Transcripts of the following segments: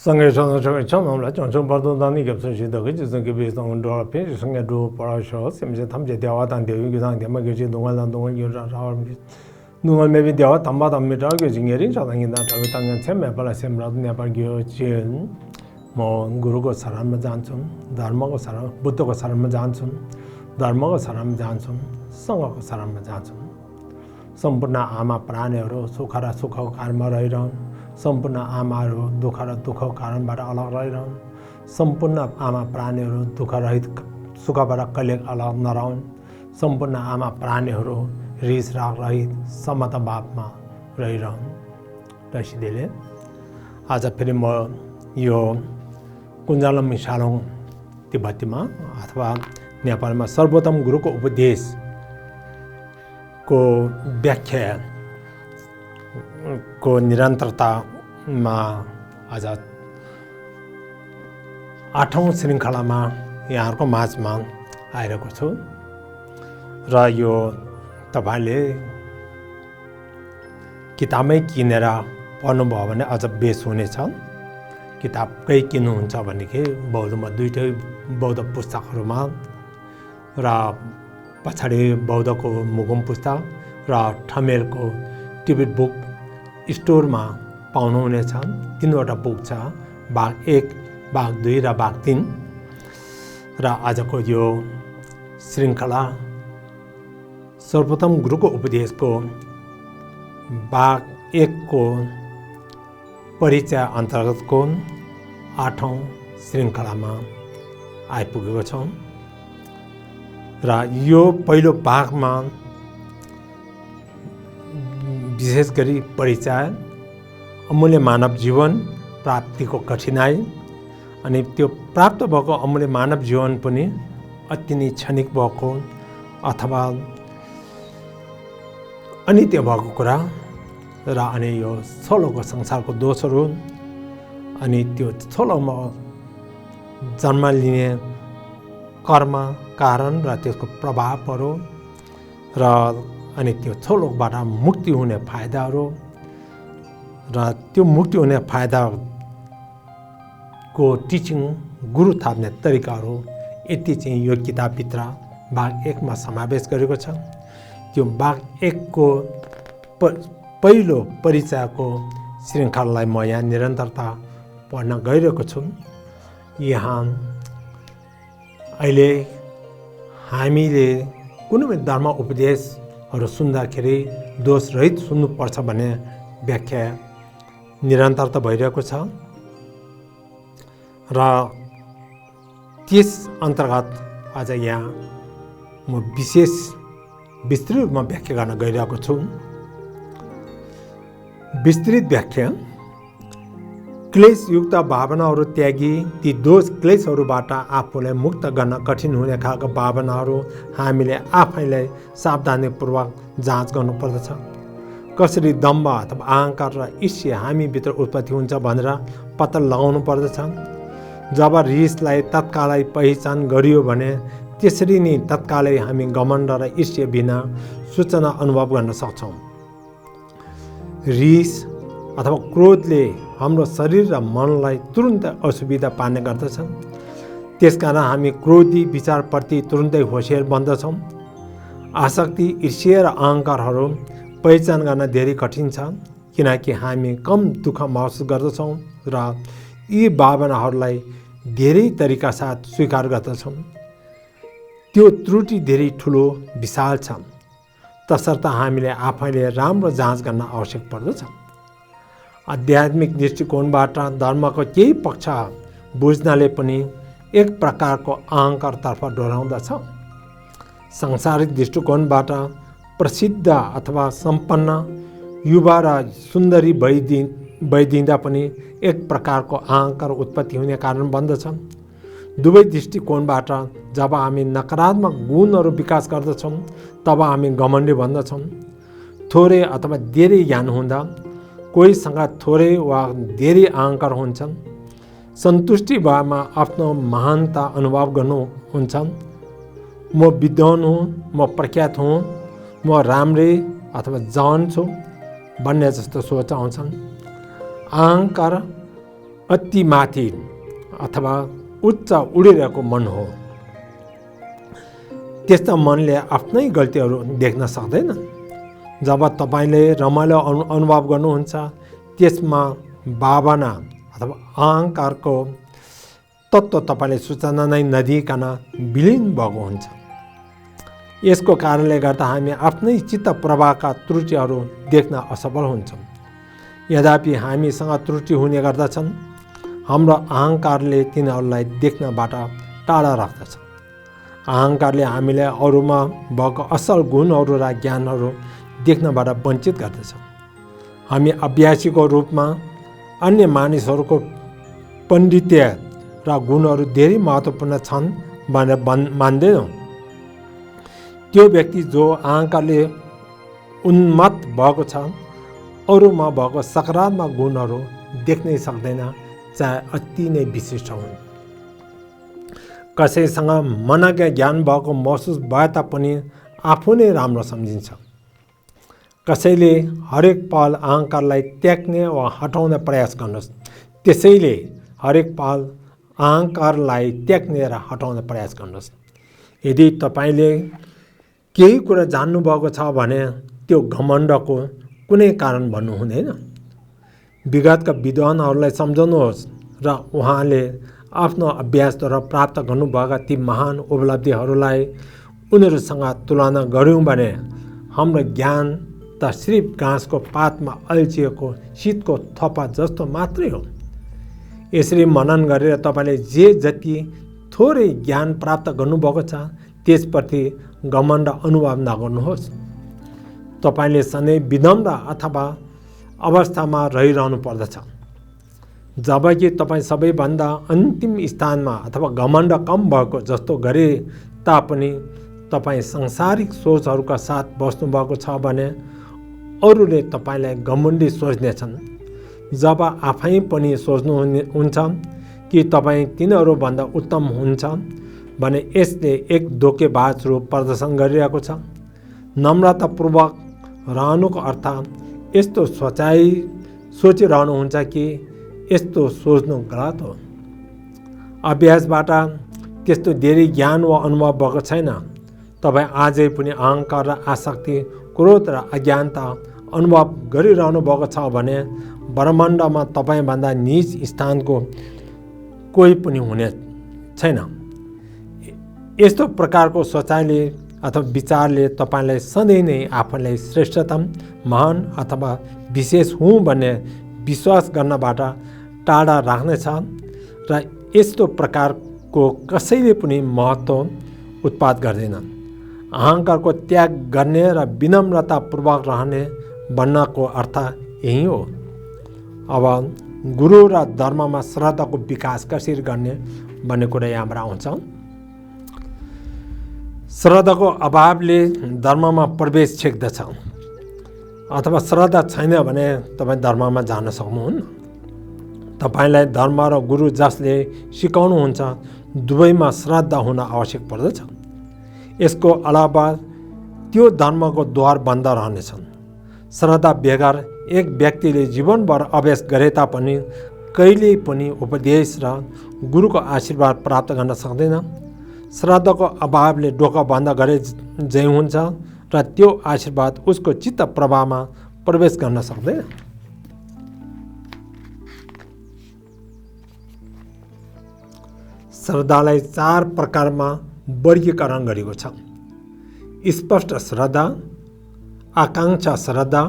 सँगै सँगै 청놈라 정정 받는다니 겹쳐지다 그지 그게 성도라 페이지 성에도 para셔 심지 탐제 대화단 대위기상 대마 그지 농활단 농을 유라라 농을 매비 대화 담마담미다 그지 녀린 자당이나 당연 셈매 발라 셈라도 내발기어 진 뭐 구루고 사람만 잔좀 달마고 사람 부터고 사람만 잔좀 달마고 사람만 잔좀 성하고 사람만 잔좀 सम्पूर्ण आमा प्राणीहरू सुख र सुखको कारणमा रहिरहन् सम्पूर्ण आमाहरू दुःख र दुःखको कारणबाट अलग रहिरहन् सम्पूर्ण आमा प्राणीहरू दुःख रहित सुखबाट कहिले अलग नरहन् सम्पूर्ण आमा प्राणीहरू रिस राग रहित समता भावमा रहिरहन् त्यसैले आज फेरि म यो कुञ्जालम सालोङ तिब्बतीमा अथवा नेपालमा सर्वोत्तम गुरुको उपदेश को व्याख्या को निरन्तरतामा आज 8औं श्रृङ्खलामा यहाँहरूको माझमा आइरहेको छु र यो तपाईले किताबमै किनेर पढ्नुभयो भने अझ बेस हुनेछ किताबकै किन्नुहुन्छ भनेदेखि बौद्धमा दुईटै बौद्ध पुस्तकहरूमा र पछाडि बौद्धको मुगुम पुस्तक र ठमेलको टिबेट बुक स्टोरमा पाउनुहुनेछ तीनवटा बुक छ भाग 1 भाग 2 र भाग 3 र आजको यो श्रृङ्खला सर्वोत्तम गुरुको उपदेशको भाग 1 को परिचय अन्तर्गतको 8औं श्रृङ्खलामा आइपुगेको छौं र यो पहिलो भागमा विशेष गरी परिचय अमूल्य मानव जीवन प्राप्तिको कठिनाई अनि त्यो प्राप्त भएको अमूल्य मानव जीवन पनि अति नै क्षणिक भएको अथवा अनित्य भएको कुरा र अनि यो सोलोको संसारको दोषहरू अनि त्यो सोलोमा जन्म लिने कर्म कारण र त्यसको प्रभावहरू र अनि त्यो छोलोकबाट मुक्ति हुने फाइदाहरू र त्यो मुक्ति हुने फाइदाको टिचिङ गुरु थाप्ने तरिकाहरू यति चाहिँ यो किताबभित्र भाग 1 मा समावेश गरेको छ त्यो भाग 1 को पहिलो परिचयको श्रृङ्खलालाई म यहाँ निरन्तरता पढ्न गइरहेको छु यहाँ अहिले हामीले कुनै पनि धर्म उपदेशहरू सुन्दाखेरि दोष रहित सुन्नुपर्छ भन्ने व्याख्या निरन्तरता भइरहेको छ र त्यस अन्तर्गत आज यहाँ म विशेष विस्तृत रूपमा व्याख्या गर्न गइरहेको छु विस्तृत व्याख्या क्लेशयुक्त भावनाहरू त्यागी ती दोष क्लेशहरूबाट आफूलाई मुक्त गर्न कठिन हुने खालका भावनाहरू हामीले आफैलाई सावधानीपूर्वक जाँच गर्नुपर्दछ कसरी दम्भ अथवा अहङ्कार र ईर्ष्या हामीभित्र उत्पत्ति हुन्छ भनेर पत्ता लगाउनु पर्दछ जब रिसलाई तत्कालै पहिचान गरियो भने त्यसरी नै तत्कालै हामी घमण्ड र ईर्ष्या बिना सूचना अनुभव गर्न सक्छौँ रिस अथवा क्रोधले हाम्रो शरीर र मनलाई तुरुन्तै असुविधा पार्ने गर्दछ त्यसकारण हामी क्रोधी विचारप्रति तुरुन्तै होशियार बन्दछौँ आसक्ति ईर्ष्या र अहङ्कारहरू पहिचान गर्न धेरै कठिन छ किनकि हामी कम दुःख महसुस गर्दछौँ र यी भावनाहरूलाई धेरै तरिका साथ स्वीकार गर्दछौँ त्यो त्रुटि धेरै ठुलो विशाल छ तसर्थ हामीले आफैले राम्रो जाँच गर्न आवश्यक पर्दछ आध्यात्मिक दृष्टिकोणबाट धर्मको केही पक्ष बुझ्नाले पनि एक प्रकारको अहङ्कारतर्फ डोराउँदछ सांसारिक दृष्टिकोणबाट प्रसिद्ध अथवा सम्पन्न युवा र सुन्दरी भइदिँदा पनि एक प्रकारको अहङ्कार उत्पत्ति हुने कारण बन्दछ दुवै दृष्टिकोणबाट जब हामी नकारात्मक गुणहरू विकास गर्दछौँ तब हामी घमण्डी बन्दछौँ थोरै अथवा धेरै ज्ञान हुँदा कोहीसँग थोरै वा धेरै अहङ्कार हुन्छन् सन्तुष्टि भएमा आफ्नो महानता अनुभव गर्नुहुन्छ म विद्वान हुँ म प्रख्यात हुँ म राम्रै अथवा जवान छु भन्ने जस्तो सोच आउँछन् अहङ्कार अति माथि अथवा उच्च उडिरहेको मन हो। त्यस्ता मनले आफ्नै गल्तीहरू देख्न सक्दैन। जब तपाईँले रमाइलो अनुभव गर्नुहुन्छ, त्यसमा भावना अथवा अहङ्कारको तत्त्व तपाईँले सूचना नै नदिइकन विलिन भएको हुन्छ। यसको कारणले गर्दा हामी आफ्नै चित्त प्रवाहका त्रुटिहरू देख्न असफल हुन्छौँ। यद्यपि हामीसँग त्रुटि हुने गर्दछन्, हाम्रो अहङ्कारले तिनीहरूलाई देख्नबाट टाढा राख्दछ। अहङ्कारले हामीले अरूमा भएको असल गुणहरू र ज्ञानहरू देख्नबाट वञ्चित गर्दछ। हामी अभ्यासीको रूपमा अन्य मानिसहरूको पण्डित्य र गुणहरू धेरै महत्त्वपूर्ण छन् भनेर मान्दैनौँ। त्यो व्यक्ति जो अहङ्कारले उन्मत्त भएको छ, अरूमा भएको सकारात्मक गुणहरू देख्नै सक्दैन, चाहे अति नै विशिष्ट हुन्। कसैसँग मनज्ञ ज्ञान भएको महसुस भए तापनि आफू नै राम्रो सम्झिन्छ। कसैले हरेक पल अहङ्कारलाई त्याग्ने वा हटाउने प्रयास गर्नुहोस्। त्यसैले हरेक पल अहङ्कारलाई त्याग्ने र हटाउने प्रयास गर्नुहोस्। यदि तपाईँले केही कुरा जान्नुभएको छ भने त्यो घमण्डको कुनै कारण भन्नु हुँदैन। विगतका विद्वानहरूलाई सम्झाउनुहोस् र उहाँले आफ्नो अभ्यासद्वारा प्राप्त गर्नुभएका ती महान उपलब्धिहरूलाई उनीहरूसँग तुलना गऱ्यौँ भने हाम्रो ज्ञान त सिर्फ घाँसको पातमा अल्झिएको शीतको थप्पा जस्तो मात्रै हो। यसरी मनन गरेर तपाईँले जे जति थोरै ज्ञान प्राप्त गर्नुभएको छ, त्यसप्रति घमण्ड अनुभव नगर्नुहोस्। तपाईँले सधैँ विनम्र अथवा अवस्थामा रहिरहनु पर्दछ। जबकि तपाईँ सबैभन्दा अन्तिम स्थानमा अथवा घमण्ड कम भएको जस्तो गरे तापनि तपाईँ सांसारिक सोचहरूका साथ बस्नुभएको छ भने अरूले तपाईँलाई घमण्डी सोच्नेछन्। जब आफै पनि सोच्नुहुन्छ कि तपाईँ तिनीहरूभन्दा उत्तम हुन्छ भने यसले एक धोकेबाज रूप प्रदर्शन गरिरहेको छ। नम्रतापूर्वक रहनुको अर्थ यस्तो सोचिरहनुहुन्छ कि यस्तो सोच्नु गलत हो। अभ्यासबाट त्यस्तो धेरै ज्ञान वा अनुभव भएको छैन। तपाईँ आजै पनि अहङ्कार र आसक्ति, क्रोध र अज्ञानता अनुभव गरिरहनु भएको छ भने ब्रह्माण्डमा तपाईँभन्दा निज स्थानको कोही पनि हुने छैन। यस्तो प्रकारको सोचाइले अथवा विचारले तपाईँलाई सधैँ नै आफूलाई श्रेष्ठतम, महान अथवा विशेष हुँ भन्ने विश्वास गर्नबाट टाढा राख्नेछ र यस्तो प्रकारको कसैले पनि महत्त्व उत्पाद गर्दैन। अहङ्कारको त्याग गर्ने र विनम्रतापूर्वक रहने भन्नको अर्थ यही हो। अब गुरु र धर्ममा श्रद्धाको विकास कसरी गर्ने भन्ने कुरा यहाँबाट आउँछ। श्रद्धाको अभावले धर्ममा प्रवेश छेक्दछ, अथवा श्रद्धा छैन भने तपाईँ धर्ममा जान सक्नुहुन्न। तपाईँलाई धर्म र गुरु जसले सिकाउनुहुन्छ दुवैमा श्रद्धा हुन आवश्यक पर्दछ। यसको अलावा त्यो धर्मको द्वार बन्द रहनेछन्। श्रद्धा बेगर एक व्यक्तिले जीवनभर अभ्यास गरे तापनि कहिल्यै पनि उपदेश र गुरुको आशीर्वाद प्राप्त गर्न सक्दैन। श्रद्धाको अभावले ढोका बन्द गरे जै हुन्छ र त्यो आशीर्वाद उसको चित्त प्रवाहमा प्रवेश गर्न सक्दैन। श्रद्धालाई 4 प्रकारमा वर्गीकरण गरिएको छ। स्पष्ट श्रद्धा, आकांक्षा श्रद्धा,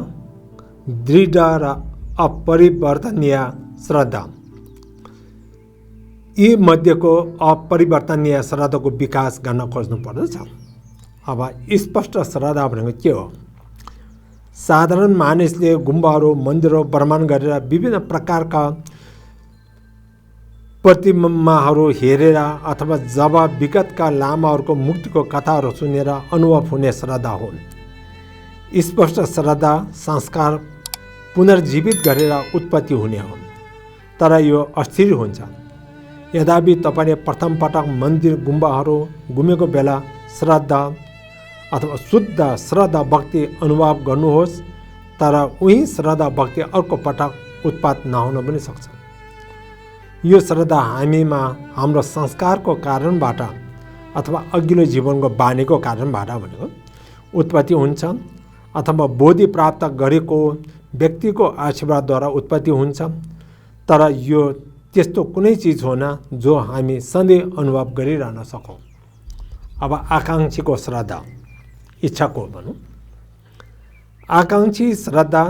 दृढ र अपरिवर्तनीय श्रद्धा। यी मध्येको अपरिवर्तनीय श्रद्धाको विकास गर्न खोज्नु पर्दछ। अब स्पष्ट श्रद्धा भनेको के हो? साधारण मानिसले गुम्बाहरू, मन्दिरहरू भ्रमण गरेर विभिन्न प्रकारका प्रतिमाहरू हेरेर अथवा जब विगतका लामाहरूको मुक्तिको कथाहरू सुनेर अनुभव हुने श्रद्धा हुन्। स्पष्ट श्रद्धा संस्कार पुनर्जीवित गरेर उत्पत्ति हुने हो, तर यो अस्थिर हुन्छ। यद्यपि तपाईँले प्रथम पटक मन्दिर, गुम्बाहरू घुमेको बेला श्रद्धा अथवा शुद्ध श्रद्धा भक्ति अनुभव गर्नुहोस्, तर उही श्रद्धा भक्ति अर्को पटक उत्पाद नहुन पनि सक्छ। यो श्रद्धा हामीमा हाम्रो संस्कारको कारणबाट अथवा अघिल्लो जीवनको बानीको कारणबाट भनेको उत्पत्ति हुन्छ अथवा बोधि प्राप्त गरेको व्यक्तिको आशीर्वादद्वारा उत्पत्ति हुन्छ। तर यो त्यस्तो कुनै चिज होइन जो हामी सधैँ अनुभव गरिरहन सकौँ। अब आकाङ्क्षीको श्रद्धा, इच्छाको भनौँ। आकाङ्क्षी श्रद्धा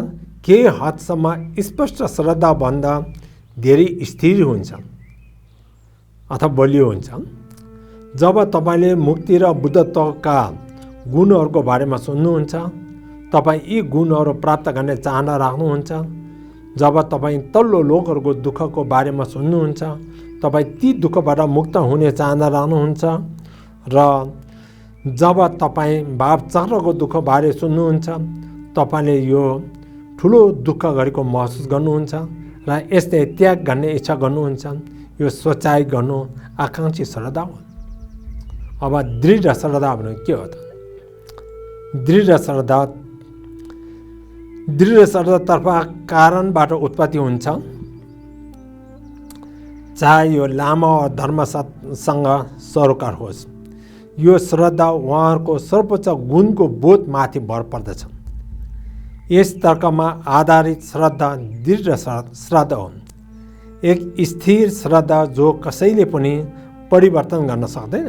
केही हदसम्म स्पष्ट श्रद्धाभन्दा धेरै स्थिर हुन्छ अथवा बलियो हुन्छ। जब तपाईँले मुक्ति र बुद्धत्वका गुणहरूको बारेमा सुन्नुहुन्छ, तपाईँ यी गुणहरू प्राप्त गर्ने चाहना राख्नुहुन्छ। जब तपाईँ तल्लो लोकहरूको दुःखको बारेमा सुन्नुहुन्छ, तपाईँ ती दुःखबाट मुक्त हुने चाहना राख्नुहुन्छ। र जब तपाईँ भावचक्रको दुःखबारे सुन्नुहुन्छ, तपाईँले यो ठुलो दुःख गरेको महसुस गर्नुहुन्छ र यसले त्याग गर्ने इच्छा गर्नुहुन्छ। यो सोचाइ गर्नु आकाङ्क्षी श्रद्धा हो। अब दृढ श्रद्धा भनेको के हो त? दृढ श्रद्धातर्फ कारणबाट उत्पत्ति हुन्छ, चाहे यो लामा वा धर्मसँग सरोकार होस्। यो श्रद्धा उहाँहरूको सर्वोच्च गुणको बोधमाथि भर पर्दछ। यस तर्कमा आधारित श्रद्धा दृढ श्रद्धा हो, एक स्थिर श्रद्धा जो कसैले पनि परिवर्तन गर्न सक्दैन।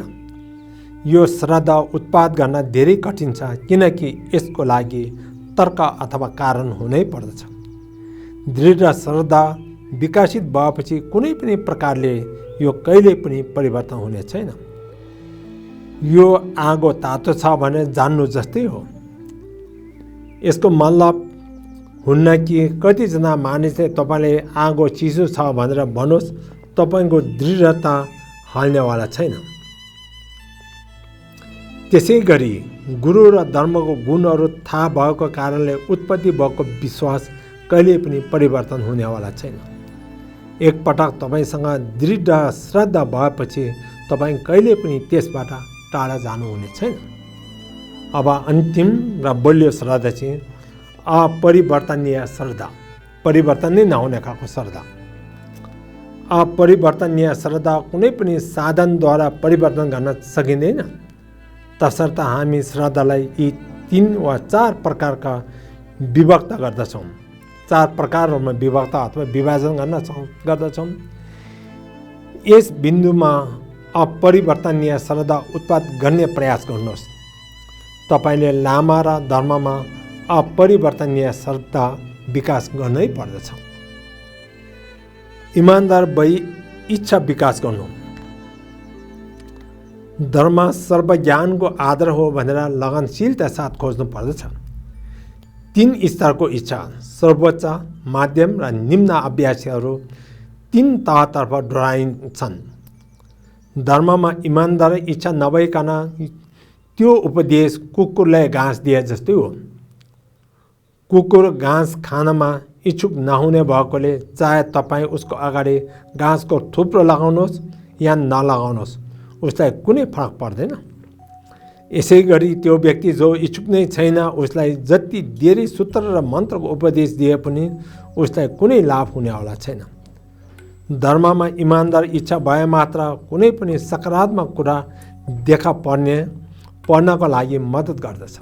यो श्रद्धा उत्पाद गर्न धेरै कठिन छ, किनकि यसको लागि तर्क अथवा कारण हुनै पर्दछ। दृढ श्रद्धा विकसित भएपछि कुनै पनि प्रकारले यो कहिल्यै पनि परिवर्तन हुने छैन। यो आगो तातो छ भने जान्नु जस्तै हो। यसको मतलब हुन्न कि कतिजना मानिसले तपाईँले आगो चिसो छ भनेर भन्नुहोस्, तपाईँको दृढता हाल्नेवाला छैन। त्यसै गरी गुरु र धर्मको गुणहरू थाहा भएको कारणले उत्पत्ति भएको विश्वास कहिल्यै पनि परिवर्तन हुनेवाला छैन। एकपटक तपाईँसँग दृढ श्रद्धा भएपछि तपाईँ कहिल्यै पनि त्यसबाट टाढा जानुहुने छैन। अब अन्तिम र बलियो श्रद्धा चाहिँ अपरिवर्तनीय श्रद्धा, परिवर्तन नै नहुने खालको श्रद्धा। अपरिवर्तनीय श्रद्धा कुनै पनि साधनद्वारा परिवर्तन गर्न सकिँदैन। तसर्थ हामी श्रद्धालाई यी 3 वा 4 प्रकारका विभक्त गर्दछौँ। 4 प्रकारहरूमा विभक्त अथवा विभाजन गर्दछौँ। यस बिन्दुमा अपरिवर्तनीय श्रद्धा उत्पाद गर्ने प्रयास गर्नुहोस्। तपाईँले लामा र धर्ममा अपरिवर्तनीय श्रद्धा विकास गर्नै पर्दछ। इमान्दार भई इच्छा विकास गर्नु। धर्म सर्वज्ञानको आधार हो भनेर लगनशीलता साथ खोज्नु पर्दछ। 3 स्तरको इच्छा, सर्वोच्च, माध्यम र निम्न अभ्यासीहरू 3 तहतर्फ डोराइन्छन्। धर्ममा इमान्दार इच्छा नभइकन त्यो उपदेश कुकुरलाई घाँस दिए जस्तै हो। कुकुर घाँस खानमा इच्छुक नहुने भएकोले चाहे तपाईँ उसको अगाडि घाँसको थुप्रो लगाउनुहोस् या नलगाउनुहोस्, उसलाई कुनै फरक पर्दैन। यसै गरी त्यो व्यक्ति जो इच्छुक नै छैन, उसलाई जति धेरै सूत्र र मन्त्रको उपदेश दिए पनि उसलाई कुनै लाभ हुनेवाला छैन। धर्ममा इमान्दार इच्छा भए मात्र कुनै पनि सकारात्मक कुरा देखा पर्नको लागि मद्दत गर्दछ।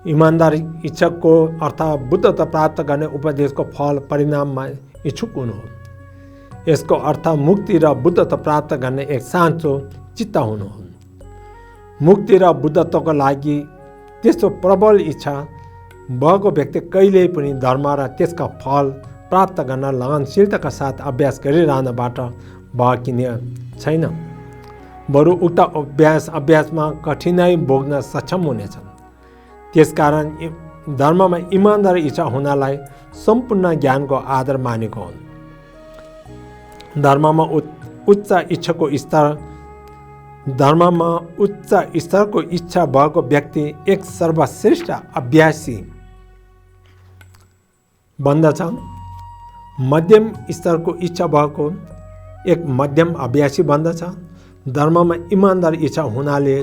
इमान्दार इच्छाको अर्थ बुद्धत्व प्राप्त गर्ने उपदेशको फल परिणाममा इच्छुक हुनु हो। यसको अर्थ मुक्ति र बुद्धत्व प्राप्त गर्ने एक साँचो चित्त हुनु हो। मुक्ति र बुद्धत्वको लागि त्यस्तो प्रबल इच्छा भएको व्यक्ति कहिल्यै पनि धर्म र त्यसका फल प्राप्त गर्न लगनशीलताका साथ अभ्यास गरिरहनबाट भड्किने छैन। बरु उक्त अभ्यासमा कठिनाइ भोग्न सक्षम हुनेछन्। त्यसकारण धर्ममा इमान्दार इच्छा हुनलाई सम्पूर्ण ज्ञानको आधार मानेको हो। धर्ममा उच्च स्तरको इच्छा भएको व्यक्ति एक सर्वश्रेष्ठ अभ्यासी बन्दछ। मध्यम स्तरको इच्छा भएको एक मध्यम अभ्यासी बन्दछ। धर्ममा इमान्दार इच्छा हुनाले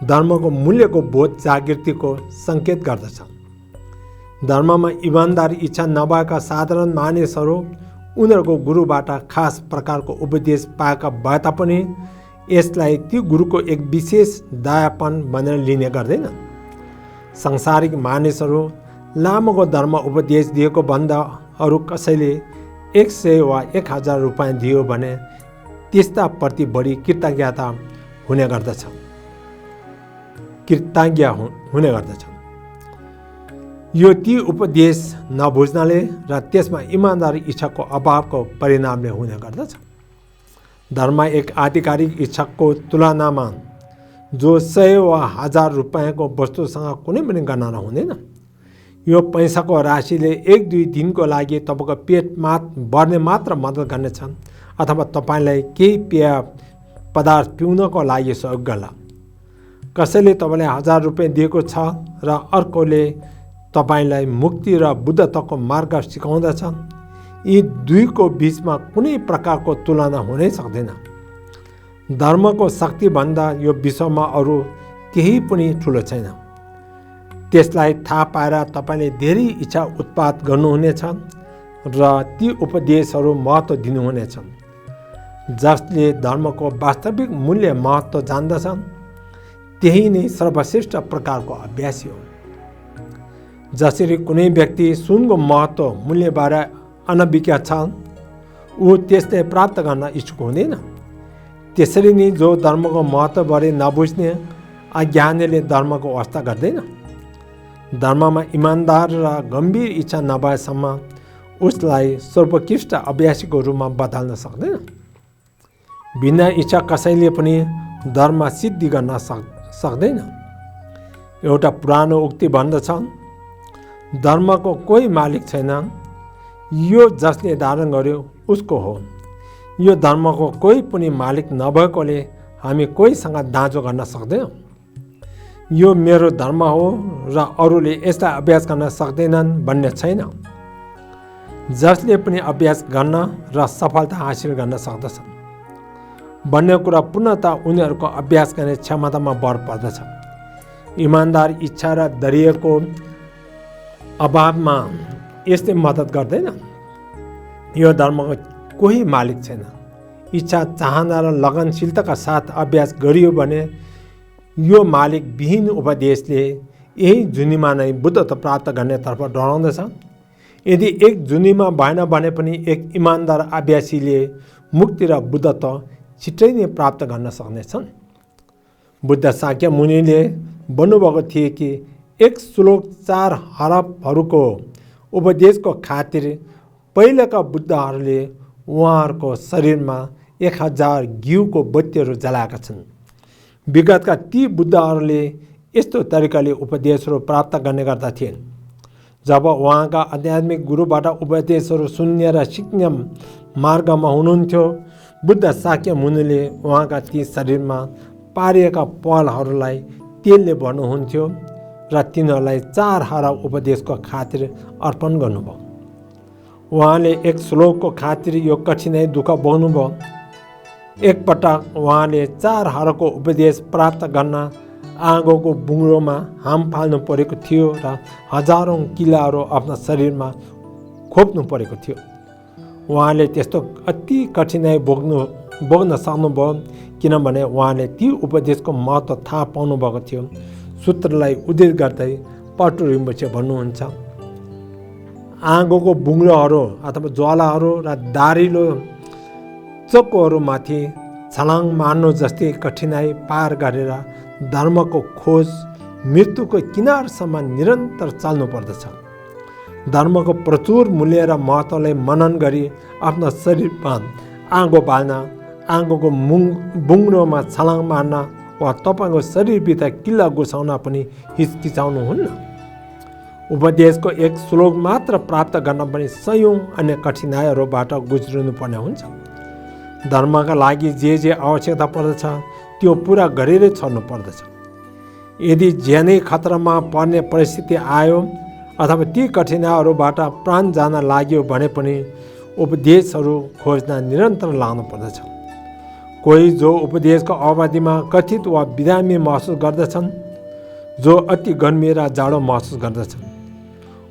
धर्मको मूल्यको बोध जागृतिको सङ्केत गर्दछ। धर्ममा इमान्दार इच्छा नभएका साधारण मानिसहरू उनीहरूको गुरुबाट खास प्रकारको उपदेश पाएका भए तापनि यसलाई ती गुरुको एक विशेष दयापन भनेर लिने गर्दैन। सांसारिक मानिसहरू लामोको धर्म उपदेश दिएको भन्दा अरू कसैले 100 वा 1000 रुपैयाँ दियो भने त्यस्ता प्रति बढी कृतज्ञता हुने गर्दछ। यो ती उपदेश नबुझ्नाले र त्यसमा इमानदारी इच्छाको अभावको परिणामले हुने गर्दछ। धर्म एक आधिकारिक इच्छाको तुलनामा जो 100 वा 1000 रुपैयाँको वस्तुसँग कुनै पनि गणना हुँदैन। यो पैसाको राशिले 1-2 दिनको लागि तपाईँको पेट भर्ने मात्र मद्दत गर्नेछ अथवा तपाईँलाई केही पेय पदार्थ पिउनको लागि सहयोग गर्ला। कसैले तपाईँलाई 1000 रुपैयाँ दिएको छ र अर्कोले तपाईँलाई मुक्ति र बुद्धत्वको मार्ग सिकाउँदछ, यी दुईको बीचमा कुनै प्रकारको तुलना हुनै सक्दैन। धर्मको शक्तिभन्दा यो विश्वमा अरू केही पनि ठुलो छैन। त्यसलाई थाहा पाएर तपाईँले धेरै इच्छा उत्पाद गर्नुहुनेछ र ती उपदेशहरू महत्त्व दिनुहुनेछ। जसले धर्मको वास्तविक मूल्य महत्त्व जान्दछ त्यही नै सर्वश्रेष्ठ प्रकारको अभ्यासी हो। जसरी कुनै व्यक्ति सुनको महत्त्व मूल्यबारे अनभिज्ञ छ, ऊ त्यसलाई प्राप्त गर्न इच्छुक हुँदैन। त्यसरी नै जो धर्मको महत्त्वबारे नबुझ्ने अज्ञानीले धर्मको वास्ता गर्दैन। धर्ममा इमान्दार र गम्भीर इच्छा नभएसम्म उसलाई सर्वोत्कृष्ट अभ्यासीको रूपमा बदल्न सक्दैन। बिना इच्छा कसैले पनि धर्म सिद्धि गर्न सक्दैन। एउटा पुरानो उक्ति भन्दछ, धर्मको कोही मालिक छैन, यो जसले धारण गर्यो उसको हो। यो धर्मको कोही पनि मालिक नभएकोले हामी कोहीसँग दाँजो गर्न सक्दैनौँ। यो मेरो धर्म हो र अरूले यसलाई अभ्यास गर्न सक्दैनन् भन्ने छैन। जसले पनि अभ्यास गर्न र सफलता हासिल गर्न सक्दछ भन्ने कुरा पूर्णतः उनीहरूको अभ्यास गर्ने क्षमतामा भर पर्दछ। इमान्दार इच्छा र धैर्यको अभावमा यसले मद्दत गर्दैन। यो धर्मको कोही मालिक छैन। इच्छा, चाहना र लगनशीलताका साथ अभ्यास गरियो भने यो मालिक विहीन उपदेशले यही जुनीमा नै बुद्धत्व प्राप्त गर्नेतर्फ डराउँदछ। यदि एक जुनीमा भएन भने पनि एक इमान्दार अभ्यासीले मुक्ति र बुद्धत्व छिट्टै नै प्राप्त गर्न सक्नेछन्। बुद्ध शाक्य मुनिले भन्नुभएको थिए कि एक श्लोक 4 हरफहरूको उपदेशको खातिर पहिलेका बुद्धहरूले उहाँहरूको शरीरमा 1000 घिउको बत्तीहरू जलाएका छन्। विगतका ती बुद्धहरूले यस्तो तरिकाले उपदेशहरू प्राप्त गर्ने गर्दा थिए। जब उहाँका आध्यात्मिक गुरुबाट उपदेशहरू सुन्ने र सिक्ने मार्गमा हुनुहुन्थ्यो, बुद्ध शाक्य मुनिले उहाँका ती शरीरमा पारिएका पलहरूलाई तेलले भर्नुहुन्थ्यो र तिनीहरूलाई 4 हरफ उपदेशको खातिर अर्पण गर्नुभयो। उहाँले एक श्लोकको खातिर यो कठिनाई दुःख बोक्नुभयो। एकपटक उहाँले 4 हरफको उपदेश प्राप्त गर्न आगोको बुङ्रोमा हाम फाल्नु परेको थियो र हजारौँ किलाहरू आफ्ना शरीरमा खोप्नु परेको थियो। उहाँले त्यस्तो अति कठिनाई बोक्न सक्नुभयो किनभने उहाँले ती उपदेशको महत्त्व थाहा पाउनु भएको थियो। सूत्रलाई उद्धृत गर्दै पल्टु रिम्पोछे भन्नुहुन्छ, आगोको बुङ्रोहरू अथवा ज्वालाहरू र दारिलो चक्कोहरूमाथि छलाङ मार्नु जस्तै कठिनाई पार गरेर धर्मको खोज मृत्युको किनारसम्म निरन्तर चल्नु पर्दछ। धर्मको प्रचुर मूल्य र महत्त्वलाई मनन गरी आफ्नो शरीरमा आगो बाल्न, आगोको बुङ्रोमा छलाङ मार्न वा तपाईँको शरीरभित्र किल्ला घुसाउन पनि हिचकिचाउनुहुन्न। उपदेशको एक श्लोक मात्र प्राप्त गर्न पनि सयौँ अन्य कठिनाइहरूबाट गुज्रिनु पर्ने हुन्छ। धर्मका लागि जे आवश्यकता पर्दछ त्यो पुरा गरेरै छोड्नु पर्दछ। यदि ज्यानै खतरामा पर्ने परिस्थिति आयो अथवा ती कठिनाइहरूबाट प्राण जान लाग्यो भने पनि उपदेशहरू खोज्न निरन्तर लाग्नु पर्दछ। कोही जो उपदेशको अवधिमा कथित वा बिरामी महसुस गर्दछन्, जो अति गर्मी र जाडो महसुस गर्दछन्,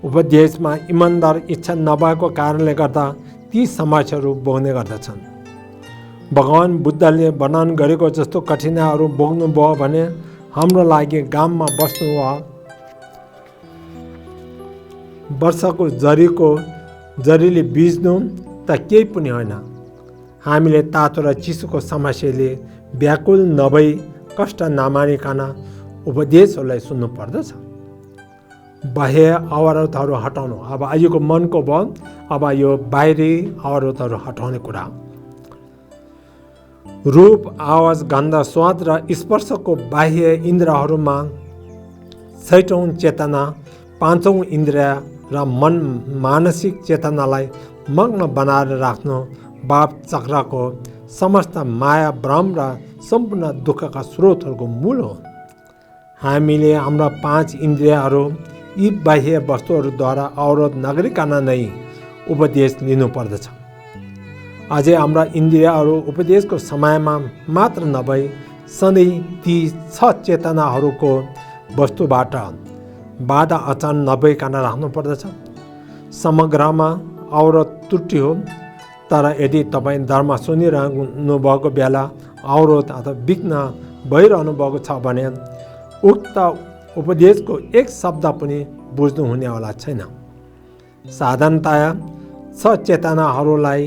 उपदेशमा इमान्दार इच्छा नभएको कारणले गर्दा ती समस्याहरू भोग्ने गर्दछन्। भगवान बुद्धले वर्णन गरेको जस्तो कठिनाइहरू भोग्नुभयो भने हाम्रो लागि गाममा बस्नु वा वर्षको जरीले बिज्नु त केही पनि होइन। हामीले तातो र चिसोको समस्याले व्याकुल नभई कष्ट नमानिकन उपदेशहरूलाई सुन्नु पर्दछ। बाह्य अवरोधहरू हटाउनु, अब आजको मनको भयो, अब यो बाहिरी अवरोधहरू हटाउने कुरा। रूप, आवाज, गन्ध, स्वाद र स्पर्शको बाह्य इन्द्रियहरूमा 6औं चेतना, 5औं इन्द्रिय र मन मानसिक चेतनालाई मग्न बनाएर राख्नु भाव चक्रको समस्त माया, भ्रम र सम्पूर्ण दुःखका स्रोतहरूको मूल हो। हामीले हाम्रा 5 इन्द्रियहरू यी बाह्य वस्तुहरूद्वारा अवरोध नगरिकन नै उपदेश लिनुपर्दछ। अझै हाम्रा इन्द्रियहरू उपदेशको समयमा मात्र नभई सधैँ ती 6 चेतनाहरूको वस्तुबाट बाधा अचान नभइकन राख्नुपर्दछ। समग्रमा अवरोध त्रुटि हो, तर यदि तपाईँ धर्म सुनिरहनु भएको बेला अवरोध अथवा विघ्न भइरहनु भएको छ भने उक्त उपदेशको एक शब्द पनि बुझ्नु हुनेवाला छैन। साधारणतया 6 चेतनाहरूलाई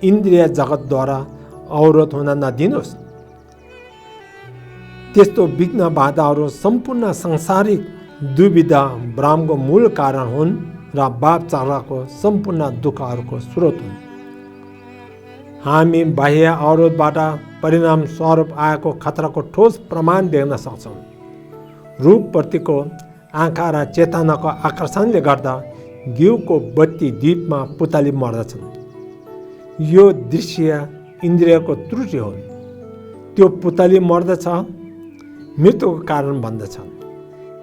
इन्द्रिय जगतद्वारा अवरोध हुन नदिनुहोस्। त्यस्तो विघ्न बाधाहरू सम्पूर्ण सांसारिक दुविधा भ्रमको मूल कारण हुन् र भाव चक्रको सम्पूर्ण दुःखहरूको स्रोत हुन्। हामी बाह्य अवरोधबाट परिणाम स्वरूप आएको खतराको ठोस प्रमाण देख्न सक्छौँ। रूपप्रतिको आँखा र चेतनाको आकर्षणले गर्दा घिउको बत्ती द्वीपमा पुतली मर्दछन्। यो दृश्य इन्द्रियको त्रुटि हो। त्यो पुतली मर्दछ, मृत्युको कारण बन्दछ।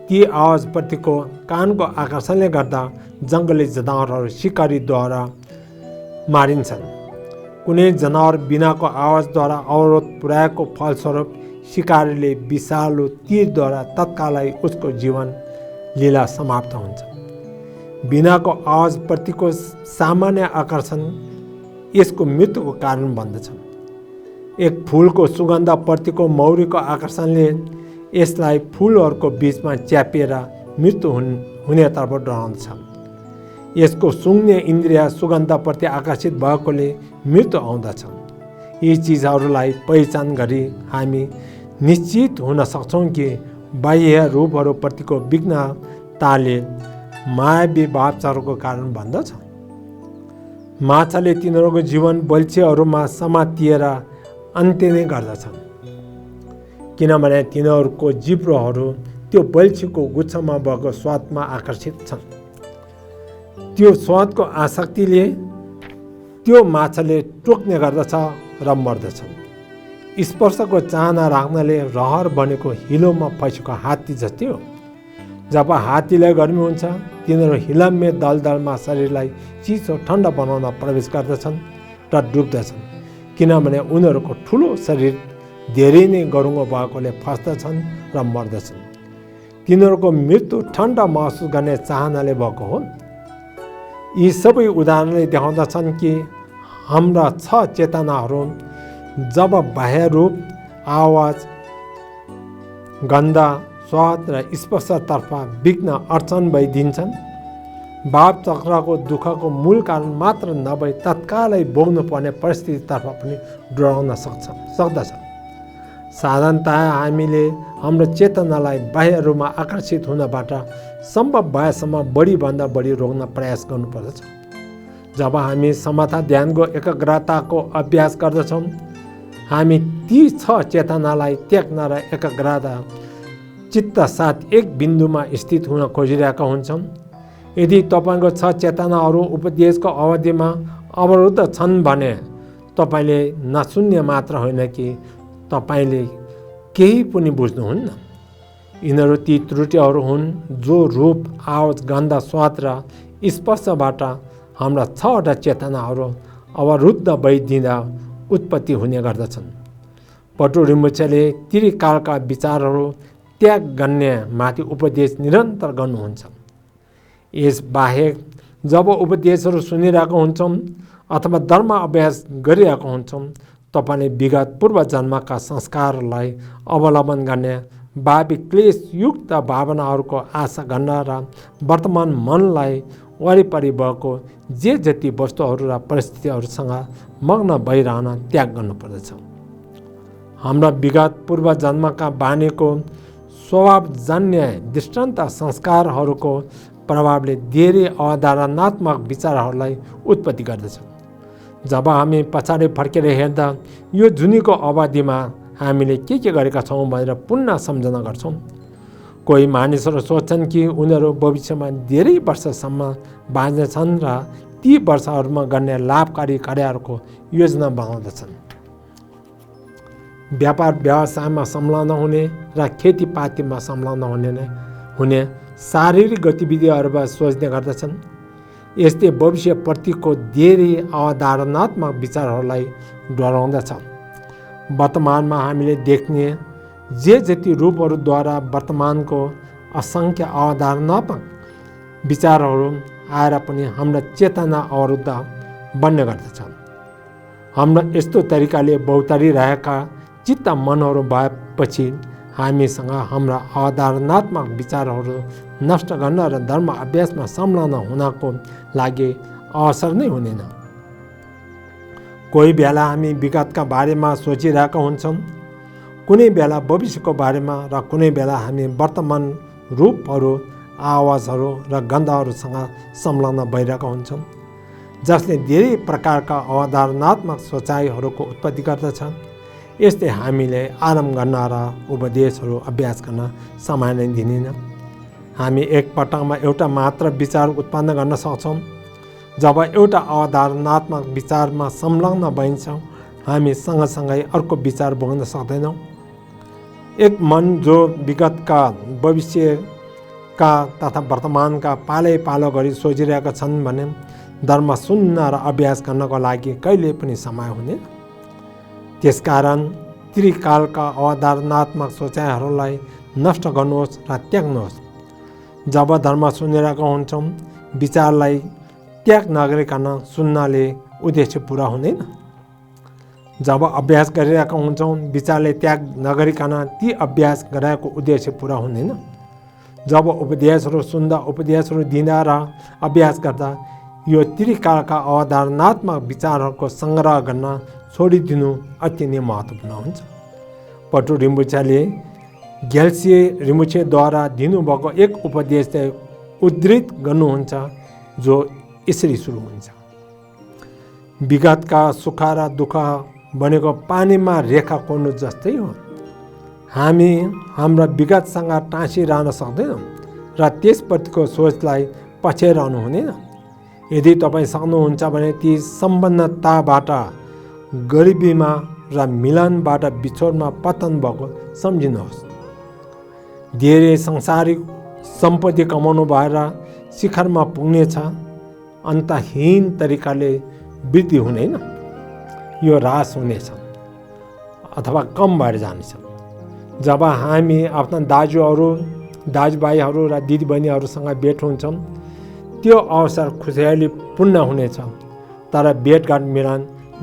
ती आवाजप्रतिको कानको आकर्षणले गर्दा जङ्गली जनावरहरू शिकारीद्वारा मारिन्छन्। कुनै जनावर बिनाको आवाजद्वारा अवरोध पुर्याएको फलस्वरूप शिकारीले विषालु तीरद्वारा तत्कालै उसको जीवन लीला समाप्त हुन्छ। बिनाको आवाजप्रतिको सामान्य आकर्षण यसको मृत्युको कारण बन्दछ। एक फुलको सुगन्धप्रतिको मौरीको आकर्षणले यसलाई फुलहरूको बीचमा च्यापिएर मृत्यु हुनेतर्फ डराउँछ। यसको सुँघ्ने इन्द्रिय सुगन्धप्रति आकर्षित भएकोले मृत्यु आउँदछ। यी चिजहरूलाई पहिचान गरी हामी निश्चित हुन सक्छौँ कि बाह्य रूपहरूप्रतिको विघ्नताले मायावी भावचारको कारण बन्दछ। माछाले तिनीहरूको जीवन बल्छीहरूमा समातिएर अन्त्य नै गर्दछन्, किनभने तिनीहरूको जिब्रोहरू त्यो बल्छीको गुच्छामा भएको स्वादमा आकर्षित छन्। त्यो स्वादको आसक्तिले त्यो माछाले टोक्ने गर्दछ र मर्दछन्। स्पर्शको चाहना राख्नाले रहर बनेको हिलोमा फैसेको हात्ती जस्तै हो। जब हात्तीलाई गर्मी हुन्छ, तिनीहरू हिलम्मे दलदलमा शरीरलाई चिसो ठन्डा बनाउन प्रवेश गर्दछन् र डुब्दछन्, किनभने उनीहरूको ठुलो शरीर धेरै नै गरुङ्गो भएकोले फस्दछन् र मर्दछन्। तिनीहरूको मृत्यु ठन्डा महसुस गर्ने चाहनाले भएको हो। यी सबै उदाहरणले देखाउँदछन् कि हाम्रा 6 चेतनाहरू जब बाह्य रूप, आवाज, गन्ध, स्वाद र स्पर्शतर्फ विघ्न अडचन भइदिन्छन्, भाव चक्रको दुःखको मूल कारण मात्र नभई तत्कालै भोग्नुपर्ने परिस्थितितर्फ पनि डराउन सक्दछ। साधारणतया हामीले हाम्रो चेतनालाई बाह्य रूपमा आकर्षित हुनबाट सम्भव भएसम्म बढीभन्दा बढी रोक्न प्रयास गर्नुपर्दछ। जब हामी समता ध्यानको एकाग्रताको अभ्यास गर्दछौँ, हामी ती 6 चेतनालाई त्याग्न र एकाग्रता चित्त साथ एक बिन्दुमा स्थित हुन खोजिरहेका हुन्छौँ। यदि तपाईँको 6 चेतनाहरू उपदेशको अवधिमा अवरुद्ध छन् भने तपाईँले नसुन्ने मात्र होइन कि तपाईँले केही पनि बुझ्नुहुन्न। यिनीहरू ती त्रुटिहरू हुन् जो रूप, आवाज, गन्ध, स्वाद र स्पर्शबाट हाम्रा 6वटा चेतनाहरू अवरुद्ध भइदिँदा उत्पत्ति हुने गर्दछन्। पटुरिमुछले त्रिकालका विचारहरू त्याग गर्ने माथि उपदेश निरन्तर गर्नुहुन्छ। यस बाहेक जब उपदेशहरू सुनिरहेको हुन्छौँ अथवा धर्म अभ्यास गरिरहेका हुन्छौँ, तपाईँले विगत पूर्व जन्मका संस्कारलाई अवलम्बन गर्ने भावी क्लेशयुक्त भावनाहरूको आशा गर्न र वर्तमान मनलाई वरिपरि भएको जे जति वस्तुहरू र परिस्थितिहरूसँग मग्न भइरहन त्याग गर्नुपर्दछ। हाम्रा विगत पूर्व जन्मका बानीको स्वभावजन्य दृष्टान्त संस्कारहरूको प्रभावले धेरै अवधारणात्मक विचारहरूलाई उत्पत्ति गर्दछ। जब हामी पछाडि फर्केर हेर्दा यो जुनीको अवधिमा हामीले के गरेका छौँ भनेर पुनः सम्झना गर्छौँ। कोही मानिसहरू सोच्छन् कि उनीहरू भविष्यमा धेरै वर्षसम्म बाँच्नेछन् र ती वर्षहरूमा गर्ने लाभकारी कार्यहरूको योजना बनाउँदछन्। व्यापार व्यवसायमा संलग्न हुने र खेतीपातीमा संलग्न हुने शारीरिक गतिविधिहरूमा सोच्ने गर्दछन्। यस्तै भविष्यप्रतिको धेरै अवधारणात्मक विचारहरूलाई डराउँदछ। वर्तमानमा हामीले देख्ने जे जति रूपहरूद्वारा वर्तमानको असङ्ख्य अवधारणात्मक विचारहरू आएर पनि हाम्रा चेतना अवरुद्ध बन्ने गर्दछ। हाम्रा यस्तो तरिकाले बहुतारिरहेका चित्त मनहरू भएपछि हामीसँग हाम्रा अवधारणात्मक विचारहरू नष्ट गर्न र धर्म अभ्यासमा संलग्न हुनको लागि अवसर नै हुँदैन। कोही बेला हामी विगतका बारेमा सोचिरहेका हुन्छौँ, कुनै बेला भविष्यको बारेमा र कुनै बेला हामी वर्तमान रूपहरू, आवाजहरू र गन्धहरूसँग संलग्न भइरहेका हुन्छौँ, जसले धेरै प्रकारका अवधारणात्मक सोचाइहरूको उत्पत्ति गर्दछ। यस्तै हामीले आराम गर्न र उपदेशहरू अभ्यास गर्न समय नै दिँदैन। हामी एकपटकमा एउटा मात्र विचार उत्पन्न गर्न सक्छौँ। जब एउटा अवधारणात्मक विचारमा संलग्न भइन्छौँ, हामी सँगसँगै अर्को विचार बोक्न सक्दैनौँ। एक मन जो विगतका, भविष्यका तथा वर्तमानका पालै पालो गरी सोचिरहेका छन् भने धर्म सुन्न र अभ्यास गर्नको लागि कहिले पनि समय हुँदैन। त्यसकारण त्रिकालका अवधारणात्मक सोचाइहरूलाई नष्ट गर्नुहोस् र त्याग्नुहोस्। जब धर्म सुनिरहेका हुन्छौँ, विचारलाई त्याग नगरिकन सुन्नाले उद्देश्य पुरा हुँदैन। जब अभ्यास गरिरहेका हुन्छौँ, विचारले त्याग नगरिकन ती अभ्यास गराएको उद्देश्य पुरा हुँदैन। जब उपदेशहरू सुन्दा, उपदेशहरू दिँदा र अभ्यास गर्दा यो त्रिकालका अवधारणात्मक विचारहरूको सङ्ग्रह गर्न छोडिदिनु अति नै महत्त्वपूर्ण हुन्छ। पटु रिम्बुछाले ग्याल्सिए रिम्बुछेद्वारा दिनुभएको एक उपदेशलाई उद्धृत गर्नुहुन्छ, जो यसरी सुरु हुन्छ। विगतका सुख र दुःख भनेको पानीमा रेखा कोर्नु जस्तै हो। हामी हाम्रा विगतसँग टाँसिरहन सक्दैनौँ र त्यसप्रतिको सोचलाई पछ्याइरहनु हुँदैन। यदि तपाईँ सक्नुहुन्छ भने ती सम्बन्धताबाट, गरिबीमा र मिलनबाट बिछोडमा पतन भएको सम्झिनुहोस्। धेरै सांसारिक सम्पत्ति कमाउनु भएर शिखरमा पुग्नेछ, अन्तहीन तरिकाले वृद्धि हुँदैन, यो ह्रास हुनेछ अथवा कम भएर जानेछ। जब हामी आफ्ना दाजुभाइहरू र दिदीबहिनीहरूसँग भेट हुन्छौँ, त्यो अवसर खुसियालीपूर्ण हुनेछ, तर भेटघाट मिलन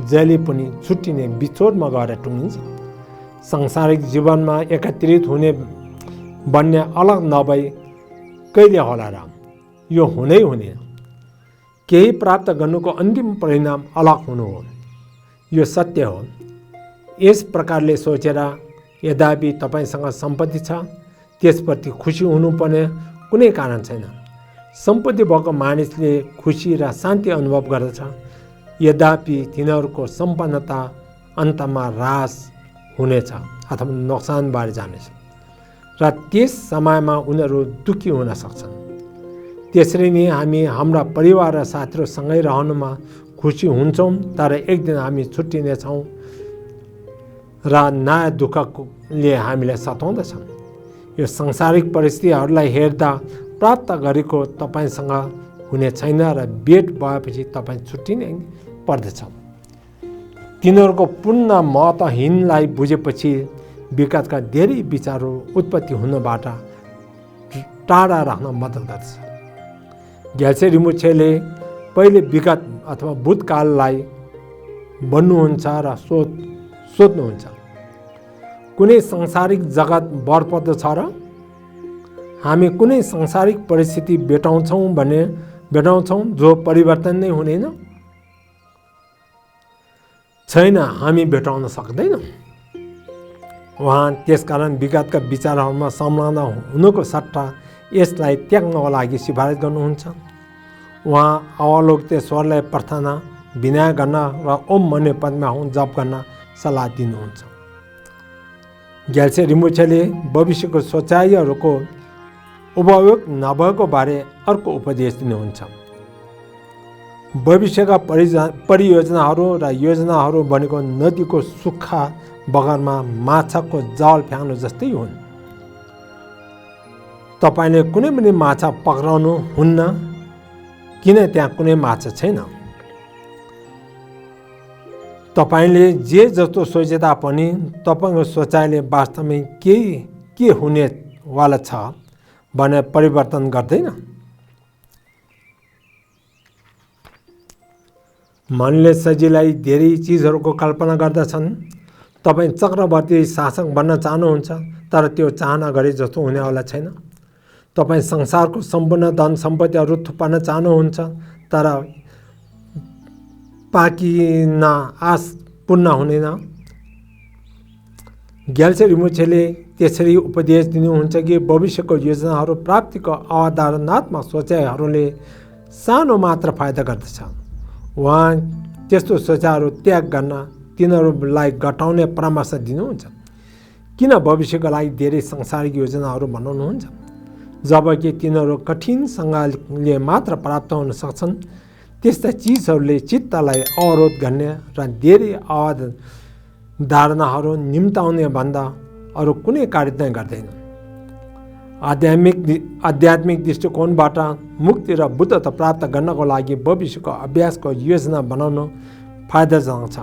जहिले पनि छुट्टिने बिछोडमा गएर टुङ्गिन्छ। सांसारिक जीवनमा एकत्रित हुने भन्ने अलग नभई कहिले होला र? यो हुनै हुँदैन। केही प्राप्त गर्नुको अन्तिम परिणाम अलग हुनु हो, यो सत्य हो। यस प्रकारले सोचेर यद्यपि तपाईँसँग सम्पत्ति छ, त्यसप्रति खुसी हुनुपर्ने कुनै कारण छैन। सम्पत्ति भएको मानिसले खुसी र शान्ति अनुभव गर्दछ, यद्यपि तिनीहरूको सम्पन्नता अन्तमा ह्रास हुनेछ अथवा नोक्सान भएर जानेछ र त्यस समयमा उनीहरू दुःखी हुन सक्छन्। त्यसरी नै हामी हाम्रा परिवार र साथीहरूसँगै रहनुमा खुसी हुन्छौँ, तर एक दिन हामी छुट्टिनेछौँ र नयाँ दुःखले हामीलाई सताउँदछ। यो सांसारिक परिस्थितिहरूलाई हेर्दा प्राप्त गरेको तपाईँसँग हुने छैन र भेट भएपछि तपाईँ छुट्टिनै पर्दछ। तिनीहरूको पूर्ण महत्त्वहीनलाई बुझेपछि विगतका धेरै विचारहरू उत्पत्ति हुनबाट टाढा राख्न मद्दत गर्छ। ग्याल्सिए रिम्बुछेले पहिले विगत अथवा भूतकाललाई बन्नुहुन्छ र सोध्नुहुन्छ। कुनै सांसारिक जगत बरपर्दो छ र हामी कुनै सांसारिक परिस्थिति भेटाउँछौँ जो परिवर्तन नै हुँदैन? छैन, हामी भेटाउन सक्दैनौँ। उहाँ त्यसकारण विगतका विचारहरूमा संलग्न हुनुको सट्टा यसलाई त्याग्नको लागि सिफारिस गर्नुहुन्छ। उहाँ अवलोकितेश्वरलाई प्रार्थना, विनय गर्न र ओम मन्य पद्मा हुँ जप गर्न सल्लाह दिनुहुन्छ। ग्याल्से रिम्पोछेले भविष्यको सोचाइहरूको उपयोग नभएको बारे अर्को उपदेश दिनुहुन्छ। भविष्यका परियोजनाहरू र योजनाहरू बनेको नदीको सुक्खा बगरमा माछाको जाल फ्याँक्नु जस्तै हुन्। तपाईँले कुनै पनि माछा पक्राउनु हुन्न, किन त्यहाँ कुनै माछा छैन। तपाईँले जे जस्तो सोचे तापनि तपाईँको सोचाइले वास्तवमै के हुनेवाला छ भने परिवर्तन गर्दैन। मनले सजिलै धेरै चिजहरूको कल्पना गर्दछन्। तपाईँ चक्रवर्ती शासक बन्न चाहनुहुन्छ, तर त्यो चाहना गरे जस्तो हुनेवाला छैन। तपाईँ संसारको सम्पूर्ण धन सम्पत्तिहरू थुपार्न चाहनुहुन्छ, तर पाकिन आश पूर्ण हुँदैन। ग्याल्से रिम्पोछेले त्यसरी उपदेश दिनुहुन्छ कि भविष्यको योजनाहरू प्राप्तिको अवधारणात्मक सोचाइहरूले सानो मात्र फाइदा गर्दछ। उहाँ त्यस्तो सोचाइहरू त्याग गर्न तिनीहरूलाई घटाउने परामर्श दिनुहुन्छ। किन भविष्यको लागि धेरै सांसारिक योजनाहरू बनाउनुहुन्छ जबकि तिनीहरू कठिनसँगले मात्र प्राप्त हुन सक्छन्? त्यस्ता चिजहरूले चित्तलाई अवरोध गर्ने र धेरै अवधारणाहरू निम्ताउने भन्दा अरू कुनै कार्य नै गर्दैन। आध्यात्मिक दृष्टिकोणबाट मुक्ति र बुद्धता प्राप्त गर्नको लागि भविष्यको अभ्यासको योजना बनाउन फाइदाजनक छ।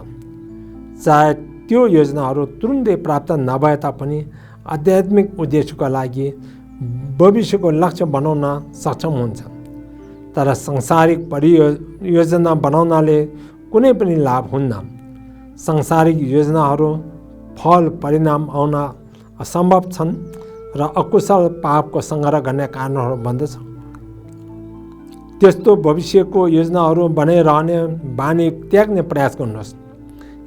चाहे त्यो योजनाहरू तुरुन्तै प्राप्त नभए तापनि आध्यात्मिक उद्देश्यको लागि भविष्यको लक्ष्य बनाउन सक्षम हुन्छ। तर सांसारिक परियोजना बनाउनाले कुनै पनि लाभ हुन्न। सांसारिक योजनाहरू फल परिणाम आउन असम्भव छन् र अकुशल पापको सङ्ग्रह गर्ने कारणहरू बन्दछ। त्यस्तो भविष्यको योजनाहरू बनाइरहने बानी त्याग्ने प्रयास गर्नुहोस्।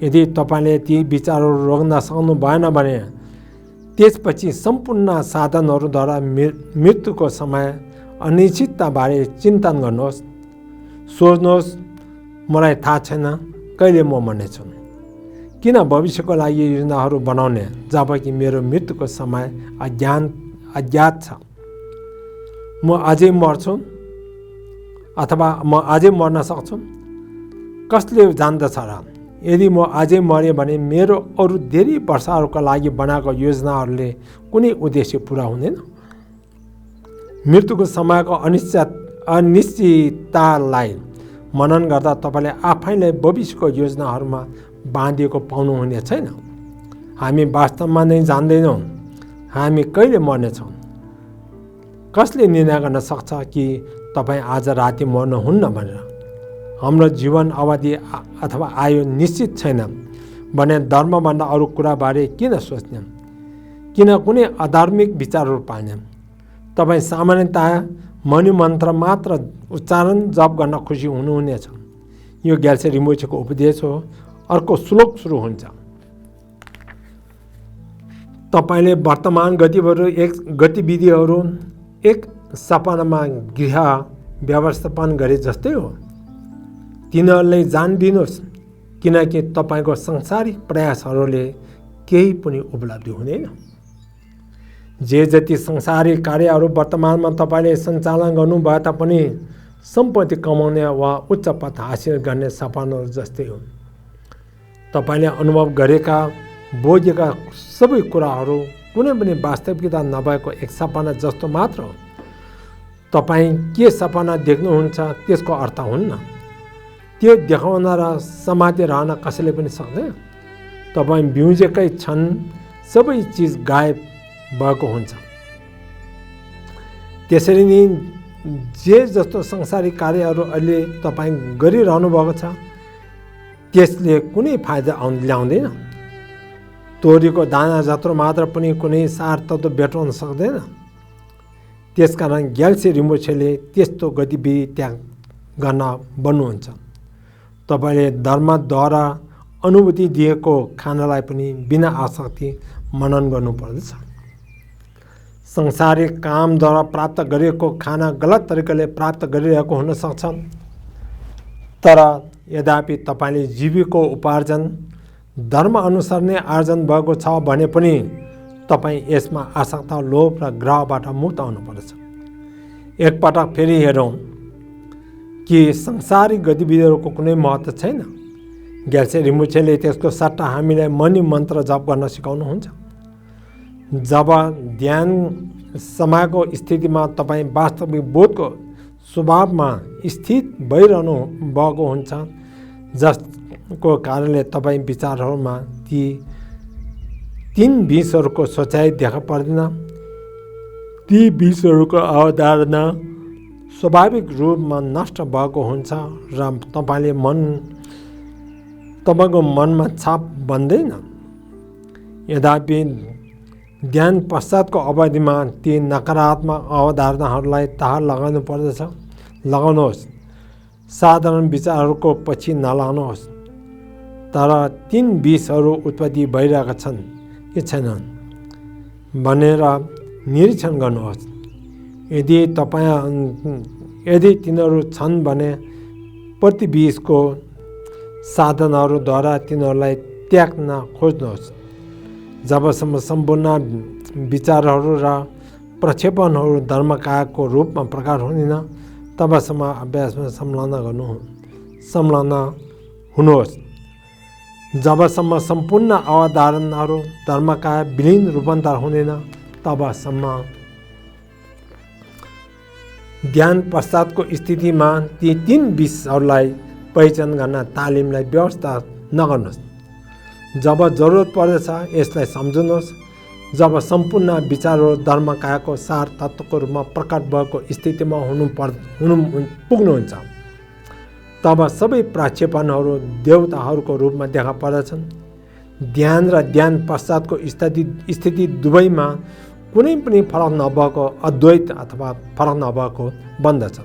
यदि तपाईँले ती विचारहरू रोक्न सक्नु भएन भने त्यसपछि सम्पूर्ण साधनहरूद्वारा मृत्युको समय अनिश्चितताबारे चिन्तन गर्नुहोस्। सोच्नुहोस्, मलाई थाहा छैन कहिले म मर्नेछु। किन भविष्यको लागि योजनाहरू बनाउने जबकि मेरो मृत्युको समय अज्ञात छ? म अझै मर्छु अथवा म अझै मर्न सक्छु? कसले जान्दछ र? यदि म अझै मरेँ भने मेरो अरू धेरै वर्षहरूका लागि बनाएको योजनाहरूले कुनै उद्देश्य पुरा हुँदैन। मृत्युको समयको अनिश्चिततालाई मनन गर्दा तपाईँले आफैलाई भविष्यको योजनाहरूमा बाँधिएको पाउनुहुने छैन। हामी वास्तवमा नै जान्दैनौँ हामी कहिले मर्नेछौँ। कसले निर्णय गर्न सक्छ कि तपाईँ आज राति मर्नुहुन्न भनेर? हाम्रो जीवन अवधि अथवा आयु निश्चित छैन भने धर्मभन्दा अरू कुराबारे किन सोच्ने? किन कुनै अधार्मिक विचारहरू पाल्ने? तपाईँ सामान्यतया मणिमन्त्र मात्र उच्चारण जप गर्न खुसी हुनुहुनेछ। यो ग्याल्से रिम्पोछेको उपदेश हो। अर्को श्लोक सुरु हुन्छ। तपाईँले वर्तमान गतिविधिहरू एक सपनामा गृह व्यवस्थापन गरे जस्तै हो। तिनीहरूलाई जान दिनुहोस्, किनकि तपाईँको सांसारिक प्रयासहरूले केही पनि उपलब्धि हुँदैन। जे जति सांसारिक कार्यहरू वर्तमानमा तपाईँले सञ्चालन गर्नुभए तापनि सम्पत्ति कमाउने वा उच्च पद हासिल गर्ने सपनाहरू जस्तै हो। तपाईँले अनुभव गरेका बोकेका सबै कुराहरू कुनै पनि वास्तविकता नभएको एक सपना जस्तो मात्र हो। तपाईँ के सपना देख्नुहुन्छ त्यसको अर्थ हुन्न। त्यो देखाउन र समाति रहन कसैले पनि सक्दैन। तपाईँ बिउजेकै क्षण सबै चिज गायब भएको हुन्छ। त्यसरी नै जे जस्तो संसारिक कार्यहरू अहिले तपाईँ गरिरहनु भएको छ त्यसले कुनै फाइदा ल्याउँदैन। तोरीको दाना जत्रो मात्र पनि कुनै सार तत्त्व भेटाउन सक्दैन। त्यसकारण ग्याल्से रिम्पोछेले त्यस्तो गतिविधि त्याग गर्न भन्नुहुन्छ। तपाईँले धर्मद्वारा अनुभूति दिएको खानालाई पनि बिना आसक्ति मनन गर्नुपर्दछ। संसारिक कामद्वारा प्राप्त गरिएको खाना गलत तरिकाले प्राप्त गरिरहेको हुन सक्छ, तर यद्यपि तपाईँले जीविको उपार्जन धर्म अनुसार नै आर्जन भएको छ भने पनि तपाईँ यसमा आसक्ता, लोभ र ग्रहबाट मुक्त हुनुपर्दछ। एकपटक फेरि हेरौँ कि संसारिक गतिविधिहरूको कुनै महत्त्व छैन। ग्याल्से रिम्पोछेले त्यसको सट्टा हामीलाई मनी मन्त्र जप गर्न सिकाउनुहुन्छ। जब ध्यान समाएको स्थितिमा तपाईँ वास्तविक बोधको स्वभावमा स्थित भइरहनु भएको हुन्छ, जसको कारणले तपाईँ विचारहरूमा ती तीन विषहरूको सोचाइ देखा पर्दैन। ती विषहरूको अवधारणा स्वाभाविक रूपमा नष्ट भएको हुन्छ र तपाईँको मनमा छाप बन्दैन। यद्यपि ध्यान पश्चातको अवधिमा ती नकारात्मक अवधारणाहरूलाई तार लगाउनुहोस्। साधारण विचारहरूको पछि नलाग्नुहोस्, तर तीन विषहरू उत्पत्ति भइरहेका छन् कि छैनन् भनेर निरीक्षण गर्नुहोस्। यदि तिनीहरू छन् भने प्रतिविषको साधनहरूद्वारा तिनीहरूलाई त्याग्न खोज्नुहोस्। जबसम्म सम्पूर्ण विचारहरू र प्रक्षेपणहरू धर्मकायको रूपमा प्रकट हुँदैन तबसम्म अभ्यासमा संलग्न हुनुहोस्। जबसम्म सम्पूर्ण अवधारणाहरू धर्मकाय विलीन रूपान्तर हुँदैन तबसम्म ध्यान पश्चातको स्थितिमा ती तीन विषहरूलाई पहिचान गर्न तालिमलाई व्यवस्था नगर्नुहोस्। जब जरुरत पर्दछ यसलाई सम्झनुहोस्। जब सम्पूर्ण विचारहरू धर्मकायको सार तत्त्वको रूपमा प्रकट भएको स्थितिमा पुग्नुहुन्छ तब सबै प्रक्षेपणहरू देवताहरूको रूपमा देखा पर्दछन्। ध्यान र ध्यान पश्चातको स्थिति दुवैमा कुनै पनि फरक नभएको अद्वैत अथवा फरक नभएको बन्दछ।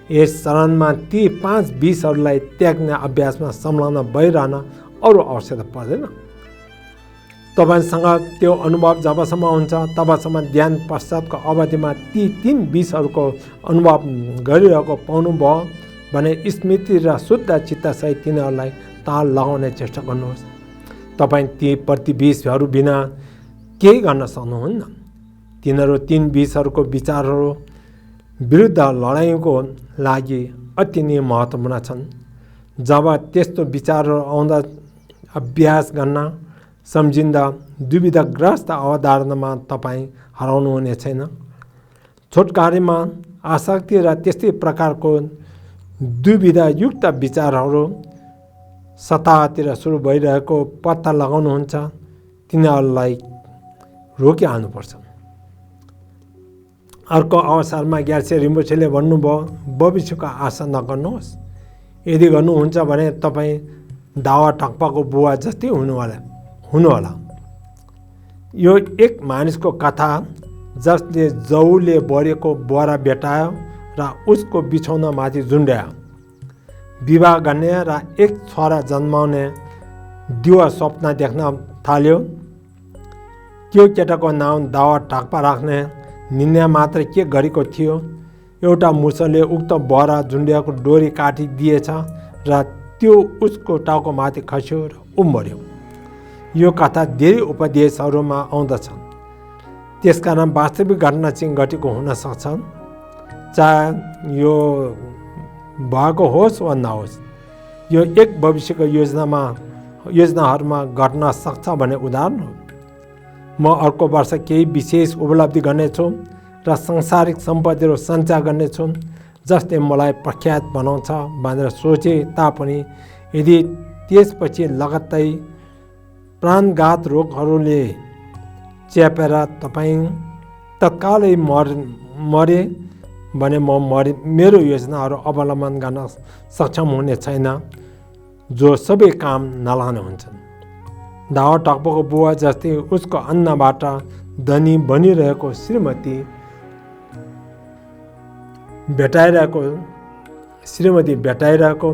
यस चरणमा ती पाँच विषहरूलाई त्याग्ने अभ्यासमा संलग्न भइरहन अरू आवश्यकता पर्दैन। तपाईँसँग त्यो अनुभव जबसम्म हुन्छ तबसम्म ध्यान पश्चातको अवधिमा ती तीन विषहरूको अनुभव गरिरहेको पाउनुभयो भने स्मृति र शुद्ध चित्तसहित तिनीहरूलाई ताल लगाउने चेष्टा गर्नुहोस्। तपाईँ ती प्रतिविषहरू बिना केही गर्न सक्नुहुन्न। तिनीहरू तीन विषहरूको विचारहरू विरुद्ध लडाइँको लागि अति नै महत्त्वपूर्ण छन्। जब त्यस्तो विचारहरू आउँदा अभ्यास गर्न सम्झिँदा दुविधाग्रस्त अवधारणामा तपाईँ हराउनुहुने छैन। छोटकारीमा आसक्ति र त्यस्तै प्रकारको दुविधायुक्त विचारहरू सतहतिर सुरु भइरहेको पत्ता लगाउनुहुन्छ, तिनीहरूलाई रोकिहाल्नुपर्छ। अर्को अवसरमा ग्याल्से रिम्पोछेले भन्नुभयो, भविष्यको आशा नगर्नुहोस्। यदि गर्नुहुन्छ भने तपाईँ दावा टक्पाको बुवा जस्तै हुनुहोला। यो एक मानिसको कथा जसले जौले बढेको बोरा भेटायो र उसको बिछौनामाथि झुन्ड्यायो। विवाह गर्ने र एक छोरा जन्माउने दिवा स्वप्न देख्न थाल्यो। त्यो केटाको नाम दावा टक्पा राख्ने निर्णय मात्र के गरेको थियो। एउटा मुसले उक्त बोरा झुन्ड्याएको डोरी काटिदिएछ र त्यो उसको टाउकोमाथि खस्यो र उम्बर्यो। यो कथा धेरै उपदेशहरूमा आउँदछ। त्यसकारण वास्तविक घटना चाहिँ घटेको हुनसक्छ, चाहे यो भएको होस् वा नहोस्। यो एक भविष्यको योजनाहरूमा घट्न सक्छ भन्ने उदाहरण हो। म अर्को वर्ष केही विशेष उपलब्धि गर्नेछु र सांसारिक सम्पत्तिहरू सञ्चय गर्नेछु जसले मलाई प्रख्यात बनाउँछ भनेर सोचे तापनि यदि त्यसपछि लगत्तै प्राणघात रोगहरूले च्यापेर तपाईँ तत्कालै मरे भने मेरो योजनाहरू अवलम्बन गर्न सक्षम हुने छैन, जो सबै काम नलाने हुन्छन्। दावा टक्पको बुवा जस्तै उसको अन्नबाट धनी बनिरहेको श्रीमती भेटाइरहेको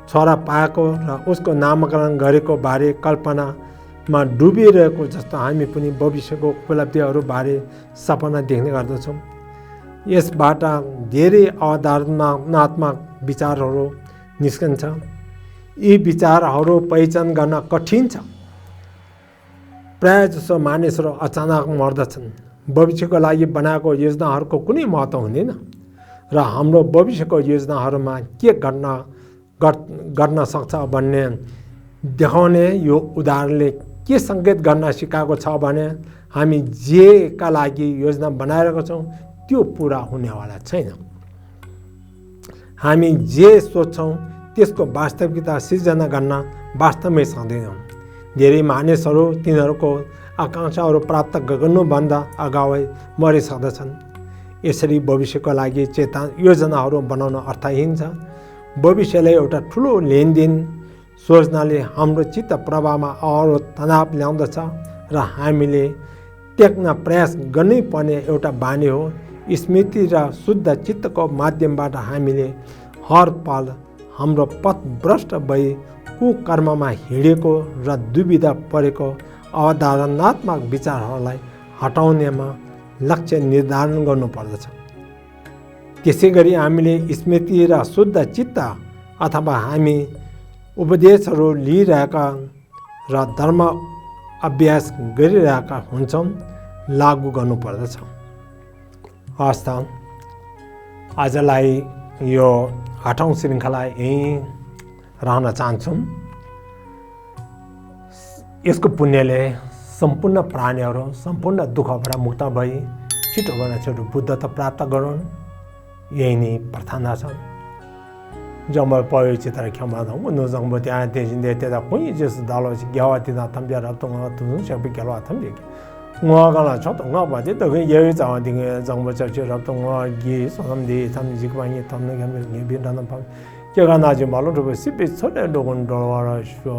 छोरा पाएको र उसको नामकरण गरेको बारे कल्पनामा डुबिरहेको जस्तो हामी पनि भविष्यको उपलब्धिहरू बारे सपना देख्ने गर्दछौँ। यसबाट धेरै अवधारणात्मक विचारहरू निस्कन्छ। यी विचारहरू पहिचान गर्न कठिन छ। प्राय जसो मानिसहरू अचानक मर्दछन्। भविष्यको लागि बनाएको योजनाहरूको कुनै महत्त्व हुँदैन र हाम्रो भविष्यको योजनाहरूमा के गर्न सक्छ भन्ने देखाउने यो उदाहरणले के सङ्केत गर्न सिकाएको छ भने हामी जेका लागि योजना बनाइरहेको छौँ त्यो पुरा हुनेवाला छैन। हामी जे सोच्छौँ त्यसको वास्तविकता सिर्जना गर्न वास्तवमै सक्दैनौँ। धेरै मानिसहरू तिनीहरूको आकाङ्क्षाहरू प्राप्त गर्नुभन्दा अगावै मरिसक्दछन्। यसरी भविष्यको लागि योजनाहरू बनाउन अर्थहीन छ। भविष्यलाई एउटा ठुलो लेनदेन सोच्नाले हाम्रो चित्त प्रभावमा अवरोध तनाव ल्याउँदछ र हामीले त्याग्न प्रयास गर्नै पर्ने एउटा बानी हो। स्मृति र शुद्ध चित्तको माध्यमबाट हामीले हर पल हाम्रो पथ भ्रष्ट भई कुकर्ममा हिँडेको र दुविधा परेको अवधारणात्मक विचारहरूलाई हटाउनेमा लक्ष्य निर्धारण गर्नुपर्दछ। त्यसै गरी हामीले स्मृति र शुद्ध चित्त अथवा हामी उपदेशहरू लिइरहेका र धर्म अभ्यास गरिरहेका हुन्छौँ लागू गर्नुपर्दछ। हस् त आजलाई यो 8औं श्रृङ्खला यहीँ रहन चाहन्छौँ। यसको पुण्यले सम्पूर्ण प्राणीहरू सम्पूर्ण दुःखबाट मुक्त भई छिटोभन्दा छिटो बुद्धता प्राप्त गरून्, यही नै प्रार्थना छ। जमल पयो चित्र क्षमा दङ नुजङ बत्या तेजिन दे तेदा कुइ जस दालो ग्यावा तिदा थम जा रतङ तुन सब ग्यावा थम देङ गला छ तङ बाजे त ये जाव दिङ जङ बच छ रतङ गे सम दे थम जिक बानी थम ने गम ने बि दन पम के गाना जे मालो रब सिपे छोटे डोगन डोवारा शो